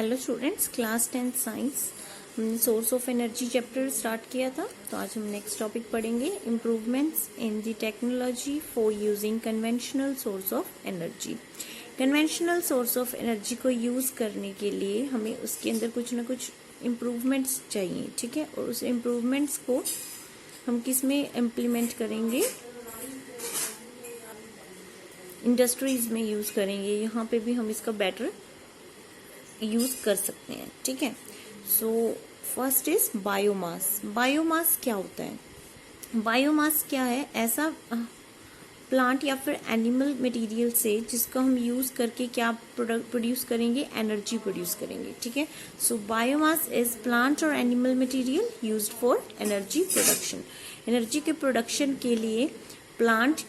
Hello students, class 10 science हमने source of energy chapter start किया था। तो आज हम नेक्स्ट टॉपिक पढ़ेंगे, improvements in the technology for using conventional source of energy. Conventional source of energy को use करने के लिए हमें उसके अंदर कुछ ना कुछ इम्प्रूवमेंट्स चाहिए, ठीक है। और उस इम्प्रूवमेंट्स को हम किस में इम्प्लीमेंट करेंगे, इंडस्ट्रीज में यूज़ करेंगे। यहाँ पे भी हम इसका बेटर यूज कर सकते हैं, ठीक है। So first is biomass. Biomass क्या होता है? बायोमास क्या है? ऐसा प्लांट या फिर एनिमल मटेरियल से जिसको हम यूज करके क्या प्रोडक्ट प्रोड्यूस करेंगे, एनर्जी प्रोड्यूस करेंगे, ठीक है। सो बायोमास इज प्लांट और animal material used for energy production. Energy के प्रोडक्शन के लिए प्लांट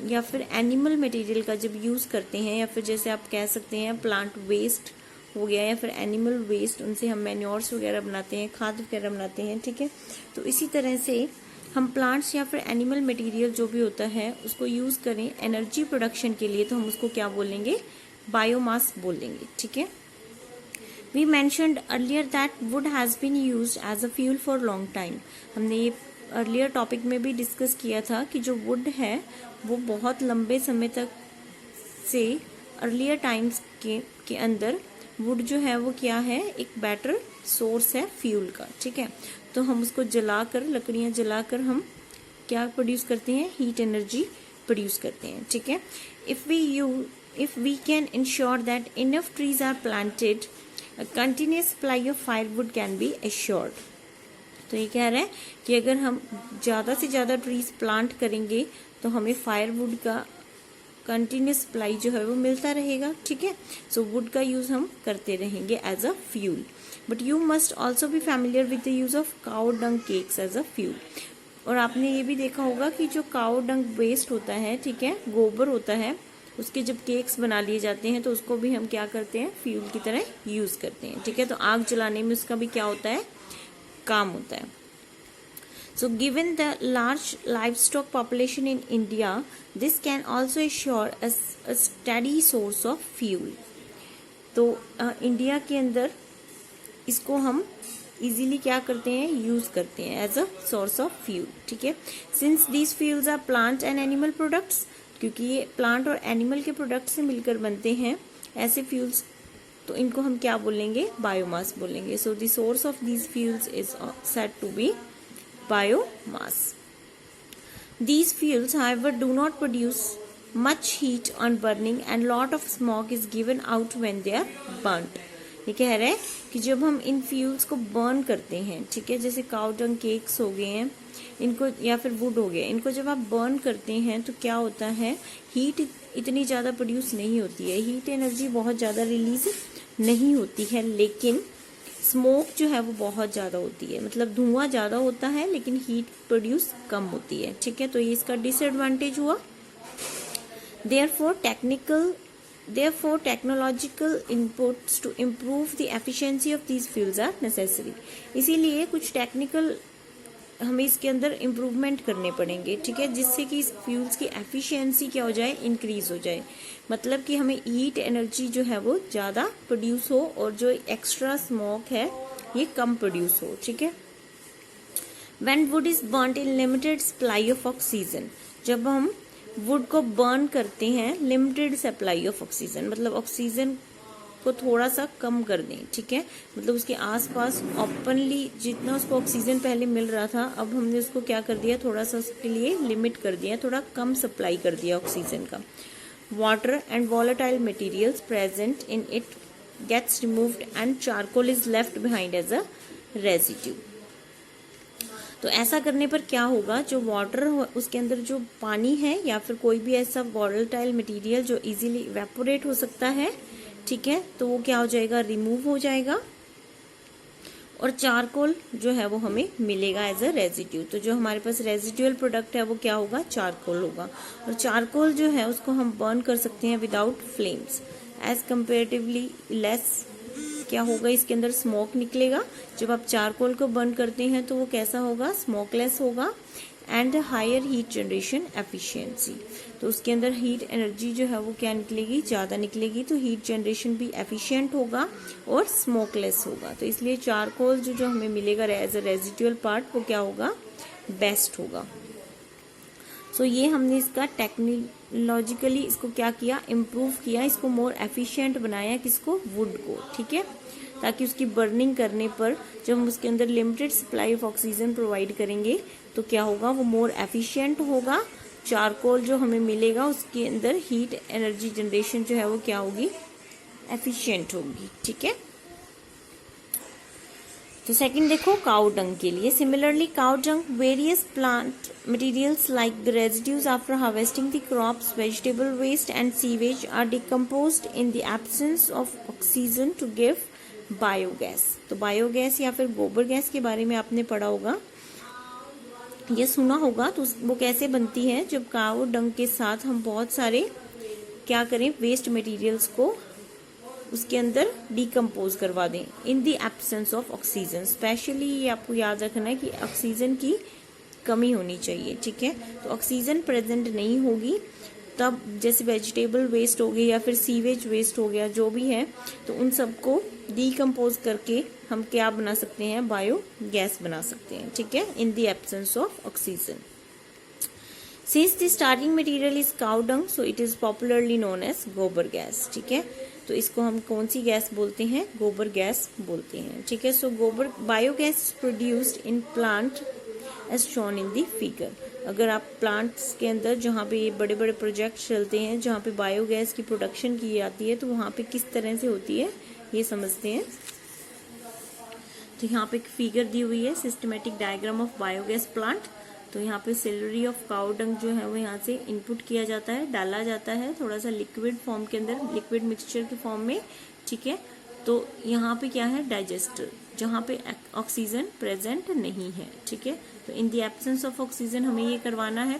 या फिर एनिमल मटेरियल का जब यूज करते हैं, या फिर जैसे आप कह सकते हैं प्लांट वेस्ट हो गया या फिर एनिमल वेस्ट, उनसे हम मैन्योर्स वगैरह बनाते हैं, खाद वगैरह बनाते हैं, ठीक है। तो इसी तरह से हम प्लांट्स या फिर एनिमल मटेरियल जो भी होता है उसको यूज करें एनर्जी प्रोडक्शन के लिए, तो हम उसको क्या बोलेंगे? बायोमास बोलेंगे, ठीक है। We mentioned earlier that wood has been used as a fuel for long time. हमने ये अर्लियर टॉपिक में भी डिस्कस किया था कि जो वुड है वो बहुत लंबे समय तक से अर्लियर टाइम्स के अंदर वुड जो है वो क्या है, एक बेटर सोर्स है फ्यूल का, ठीक है। तो हम उसको जलाकर, लकड़ियां जलाकर हम क्या प्रोड्यूस करते हैं? हीट एनर्जी प्रोड्यूस करते हैं, ठीक है। If we can ensure that enough trees are planted, a continuous supply of firewood can be assured. तो ये कह रहे हैं कि अगर हम ज्यादा से ज्यादा ट्रीज प्लांट करेंगे तो हमें फायरवुड का कंटिन्यूस सप्लाई जो है वो मिलता रहेगा, ठीक है। सो वुड का यूज हम करते रहेंगे as a fuel. But you must also be familiar with the use of cow dung cakes as a fuel. और आपने ये भी देखा होगा कि जो काउ डंग वेस्ट होता है, ठीक है, गोबर होता है, उसके जब केक्स बना लिए जाते हैं तो उसको भी हम क्या करते हैं? फ्यूल की तरह यूज करते हैं, ठीक है। तो आग जलाने में उसका भी क्या होता है? काम होता है। So given the large livestock population in India, this can also assure a steady source of fuel. तो इंडिया के अंदर इसको हम इजीली क्या करते हैं? यूज करते हैं as a source of fuel, ठीक है। Since these fuels are plant and animal products, क्योंकि ये प्लांट और एनिमल के प्रोडक्ट से मिलकर बनते हैं ऐसे फ्यूल्स, तो इनको हम क्या बोलेंगे? बायोमास बोलेंगे। So the source of these fuels is said to be biomass. These fuels, however, do not produce much heat on burning and lot of smoke is given out when they are burnt. ये कह रहे हैं कि जब हम इन fuels को burn करते हैं, ठीक है, जैसे काउ डंग केक्स हो गए हैं इनको, या फिर वुड हो गया, इनको जब आप बर्न करते हैं तो क्या होता है? हीट इतनी ज्यादा प्रोड्यूस नहीं होती है, हीट एनर्जी बहुत ज्यादा रिलीज नहीं होती है, लेकिन स्मोक जो है वो बहुत ज्यादा होती है, मतलब धुआं ज्यादा होता है लेकिन हीट प्रोड्यूस कम होती है, ठीक है। तो ये इसका डिसएडवांटेज हुआ। Therefore technological inputs to improve the efficiency of these fuels are necessary. इसीलिए कुछ टेक्निकल हमें इसके अंदर इम्प्रूवमेंट करने पड़ेंगे, ठीक है, जिससे कि इस फ्यूल्स की एफिशिएंसी क्या हो जाए? इंक्रीज हो जाए। मतलब कि हमें हीट एनर्जी जो है वो ज्यादा प्रोड्यूस हो और जो एक्स्ट्रा स्मोक है ये कम प्रोड्यूस हो, ठीक है। When wood is burnt in limited supply of oxygen, जब हम वुड को बर्न करते हैं लिमिटेड सप्लाई ऑफ ऑक्सीजन, मतलब ऑक्सीजन को थोड़ा सा कम कर दें, ठीक है, मतलब उसके आसपास ओपनली जितना उसको ऑक्सीजन पहले मिल रहा था, अब हमने उसको क्या कर दिया? थोड़ा सा उसके लिए लिमिट कर दिया, थोड़ा कम सप्लाई कर दिया ऑक्सीजन का। Water and volatile materials present in it gets removed and charcoal is left behind as a residue. तो ऐसा करने पर क्या होगा? जो वाटर उसके अंदर जो पानी है या फिर कोई भी ऐसा वॉलेटाइल मटेरियल जो इजीली इवेपोरेट हो सकता है, ठीक है, तो वो क्या हो जाएगा? रिमूव हो जाएगा और चारकोल जो है वो हमें मिलेगा एज अ रेजिड्यू। तो जो हमारे पास रेजिड्यूअल प्रोडक्ट है वो क्या होगा? चारकोल होगा। और चारकोल जो है उसको हम बर्न कर सकते हैं without flames, as comparatively less क्या होगा? इसके अंदर स्मोक निकलेगा। जब आप चारकोल को बर्न करते हैं तो वो कैसा होगा? स्मोकलेस होगा। And higher heat generation efficiency. तो उसके अंदर हीट एनर्जी जो है वो क्या निकलेगी, ज़्यादा निकलेगी, तो हीट जनरेशन भी एफिशिएंट होगा और स्मोकलेस होगा। तो इसलिए चारकोल जो हमें मिलेगा एज अ रेजिडुअल पार्ट वो क्या होगा, बेस्ट होगा। सो ये हमने इसका टेक्नोलॉजिकली इसको क्या किया, इम्प्रूव किया, इसको मोर एफिशिएंट बनाया, किसको, वुड को, ठीक है, ताकि उसकी बर्निंग करने पर जब हम उसके अंदर limited supply of oxygen provide करेंगे तो क्या होगा, वो मोर एफिशिएंट होगा। चारकोल जो हमें मिलेगा उसके अंदर हीट एनर्जी जनरेशन जो है वो क्या होगी, एफिशिएंट होगी, ठीक है। तो सेकंड देखो काउ डंग के लिए, similarly cow dung various plant materials like the residues after harvesting the crops, vegetable waste and sewage are decomposed in the absence of oxygen to give biogas. तो biogas या फिर गोबर gas के बारे में आपने पढ़ा होगा, ये सुना होगा। तो वो कैसे बनती है, जब काउ डंग के साथ हम बहुत सारे क्या करें, वेस्ट मटेरियल्स को उसके अंदर डिकम्पोज करवा दें इन the absence of oxygen. Specially ये आपको याद रखना है कि ऑक्सीजन की कमी होनी चाहिए, ठीक है। तो ऑक्सीजन प्रेजेंट नहीं होगी तब, जैसे वेजिटेबल वेस्ट हो गया या फिर सीवेज वेस्ट हो गया, जो भी है, तो उन सबको डिकम्पोज करके हम क्या बना सकते हैं, बायो गैस बना सकते हैं, ठीक है, इन the absence of oxygen. Since the starting material is cow dung, so it is popularly known as गोबर गैस, ठीक है। तो इसको हम कौन सी गैस बोलते हैं, गोबर गैस बोलते हैं, ठीक है। So gobar biogas is produced in plant as shown in the figure. अगर आप प्लांट्स के अंदर जहाँ पे ये बड़े बड़े प्रोजेक्ट चलते हैं जहाँ पे बायोगैस की प्रोडक्शन की जाती है, तो वहाँ पे किस तरह से होती है ये समझते हैं। तो यहाँ पे एक फिगर दी हुई है, systematic diagram of biogas plant. तो यहाँ पे सिलरी ऑफ काउ डंग जो है वो यहाँ से इनपुट किया जाता है, डाला जाता है थोड़ा सा लिक्विड फॉर्म के अंदर, लिक्विड मिक्सचर के फॉर्म में, ठीक है। तो यहाँ पे क्या है, डाइजेस्टर, जहाँ पे ऑक्सीजन प्रेजेंट नहीं है, ठीक है। तो इन द एब्सेंस ऑफ ऑक्सीजन हमें ये करवाना है।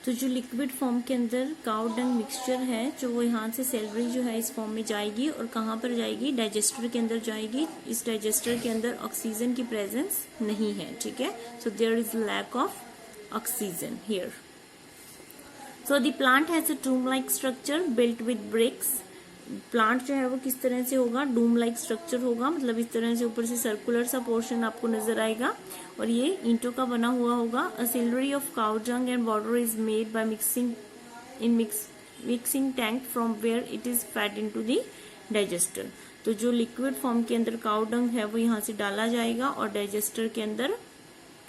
तो जो लिक्विड फॉर्म के अंदर काउ डंग मिक्सचर है, जो वो यहाँ से सेलरी जो है इस फॉर्म में जाएगी और कहाँ पर जाएगी, डाइजेस्टर के अंदर जाएगी। इस डाइजेस्टर के अंदर ऑक्सीजन की प्रेजेंस नहीं है, ठीक है। So there is lack of oxygen here. So the plant has a dome like structure built with bricks. Plant जो है वो किस तरह से होगा, डूम लाइक स्ट्रक्चर होगा, मतलब इस तरह से ऊपर से सर्कुलर सा पोर्शन आपको नजर आएगा और ये ईंटों का बना हुआ होगा। A slurry of cow dung and water is made by mixing tank from where it is fed into the digester. तो जो लिक्विड फॉर्म के अंदर काउ डंग है वो यहाँ से डाला जाएगा और डाइजेस्टर के अंदर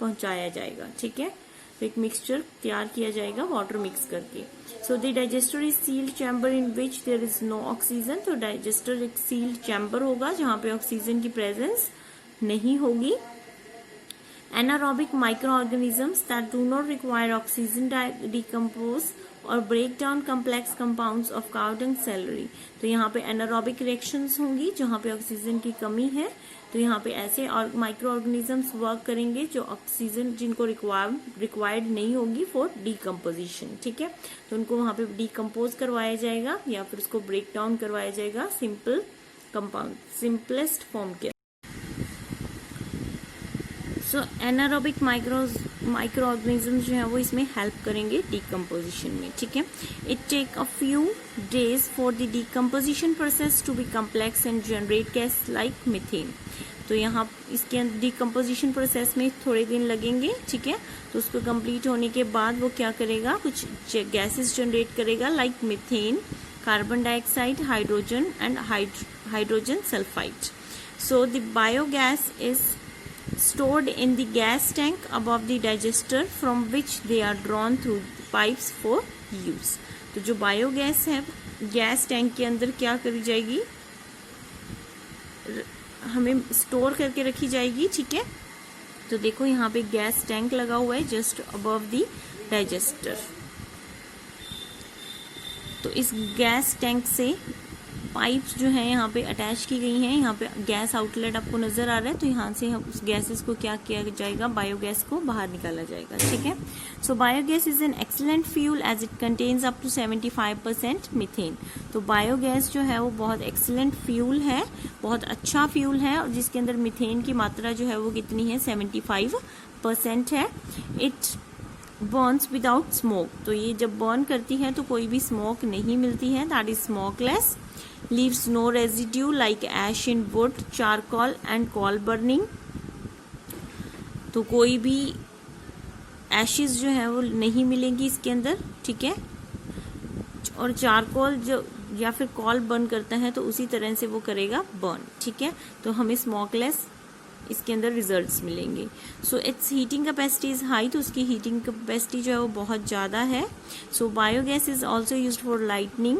पहुंचाया जाएगा, ठीक है। तो एक मिक्सचर तैयार किया जाएगा वाटर मिक्स करके। So the digester is sealed chamber in which there is no oxygen. तो डाइजेस्टर एक सील्ड चैम्बर होगा जहां पे ऑक्सीजन की प्रेजेंस नहीं होगी। Anaerobic microorganisms that do not require oxygen decompose or break down complex compounds of cow dung celery। तो यहाँ पे anaerobic reactions होंगी जहाँ पे ऑक्सीजन की कमी है। तो यहाँ पे ऐसे और माइक्रो ऑर्गेनिजम्स वर्क करेंगे जो ऑक्सीजन जिनको रिक्वायर्ड नहीं होगी फॉर डीकम्पोजिशन, ठीक है। तो उनको वहाँ पे डिकम्पोज करवाया जाएगा या फिर उसको ब्रेक डाउन करवाया जाएगा सिंपल कंपाउंड, सिंपलेस्ट फॉर्म के। सो एनारोबिक माइक्रो ऑर्गेनिज्म जो है वो इसमें हेल्प करेंगे डिकम्पोजिशन में, ठीक है। It take a few days for the decomposition process to be complex and generate gas like methane. तो यहाँ इसके अंदर डिकम्पोजिशन प्रोसेस में थोड़े दिन लगेंगे, ठीक है। तो उसको कंप्लीट होने के बाद वो क्या करेगा, कुछ गैसेस जनरेट करेगा like methane, carbon dioxide, hydrogen and hydrogen sulphide. So the biogas is stored in the gas tank above the digester from which they are drawn through pipes for use। तो जो biogas है gas tank के अंदर क्या करी जाएगी, हमें store करके रखी जाएगी, ठीक है। तो देखो यहाँ पे गैस टैंक लगा हुआ है जस्ट अबव द डाइजेस्टर। तो इस गैस टैंक से पाइप्स जो है यहाँ पे अटैच की गई हैं, यहाँ पे गैस आउटलेट आपको नजर आ रहा है। तो यहाँ से हम उस गैसेस को क्या किया जाएगा, बायोगैस को बाहर निकाला जाएगा, ठीक है। So biogas is an excellent fuel as it contains up to 75% methane. तो बायोगैस जो है वो बहुत एक्सीलेंट फ्यूल है, बहुत अच्छा फ्यूल है और जिसके अंदर मीथेन की मात्रा जो है वो कितनी है, 75% है। इट बर्न्स विदाउट स्मोक, तो ये जब बर्न करती है तो कोई भी स्मोक नहीं मिलती है, that is smokeless. Leaves no residue like ash in wood, charcoal and coal burning, तो कोई भी एशेस जो है वो नहीं मिलेंगी इसके अंदर, ठीक है। और चारकोल जो या फिर कॉल बर्न करता है तो उसी तरह से वो करेगा बर्न, ठीक है। तो हमें स्मोकलेस इसके अंदर रिजल्ट्स मिलेंगे। So it's heating capacity is high, तो उसकी हीटिंग कैपेसिटी जो है वो बहुत ज़्यादा है। So biogas is also used for lightning,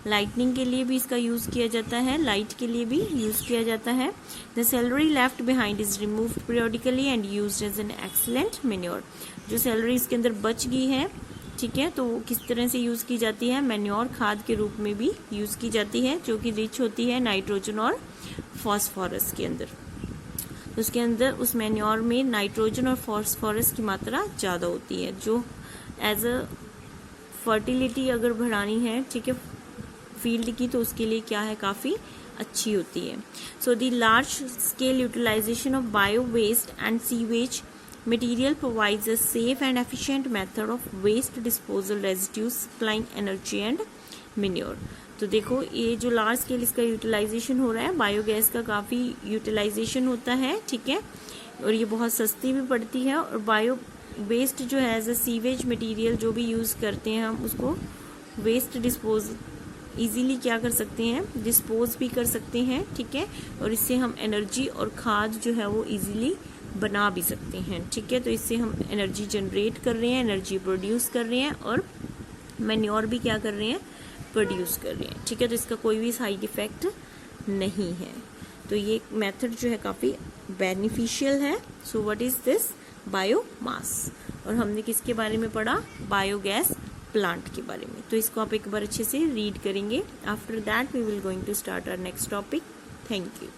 lightning के लिए भी इसका यूज़ किया जाता है, लाइट के लिए भी यूज़ किया जाता है। The slurry left behind is removed periodically and used as an excellent manure, जो सेलरी इसके अंदर बच गई है, ठीक है, तो वो किस तरह से यूज़ की जाती है, मैन्योर खाद के रूप में भी यूज़ की जाती है, जो कि रिच होती है नाइट्रोजन और फॉस्फोरस के अंदर। उसके अंदर उस मैन्योर में नाइट्रोजन और फॉस्फोरस की मात्रा ज़्यादा होती है, जो एज अ फर्टिलिटी अगर बढ़ानी है, ठीक है, फील्ड की, तो उसके लिए क्या है, काफ़ी अच्छी होती है। So the large scale utilization of bio waste and sewage material provides a safe and efficient method of waste disposal residues supplying energy and manure. तो देखो ये जो लार्ज स्केल इसका यूटिलाइजेशन हो रहा है, बायोगैस का काफ़ी यूटिलाइजेशन होता है, ठीक है, और ये बहुत सस्ती भी पड़ती है। और बायो वेस्ट जो है एज अ सीवेज मटेरियल जो भी यूज़ करते हैं हम उसको वेस्ट डिस्पोज इजीली क्या कर सकते हैं, डिस्पोज भी कर सकते हैं, ठीक है, और इससे हम एनर्जी और खाद जो है वो इजीली बना भी सकते हैं, ठीक है। तो इससे हम एनर्जी जनरेट कर रहे हैं, एनर्जी प्रोड्यूस कर रहे हैं और मैन्योर भी क्या कर रहे हैं, प्रोड्यूस कर रहे हैं, ठीक है। तो इसका कोई भी साइड इफेक्ट नहीं है, तो ये मेथड जो है काफ़ी बेनिफिशियल है। So what is this, biomass. और हमने किसके बारे में पढ़ा, बायोगैस प्लांट के बारे में। तो इसको आप एक बार अच्छे से रीड करेंगे। After that we will going to start our next topic. Thank you.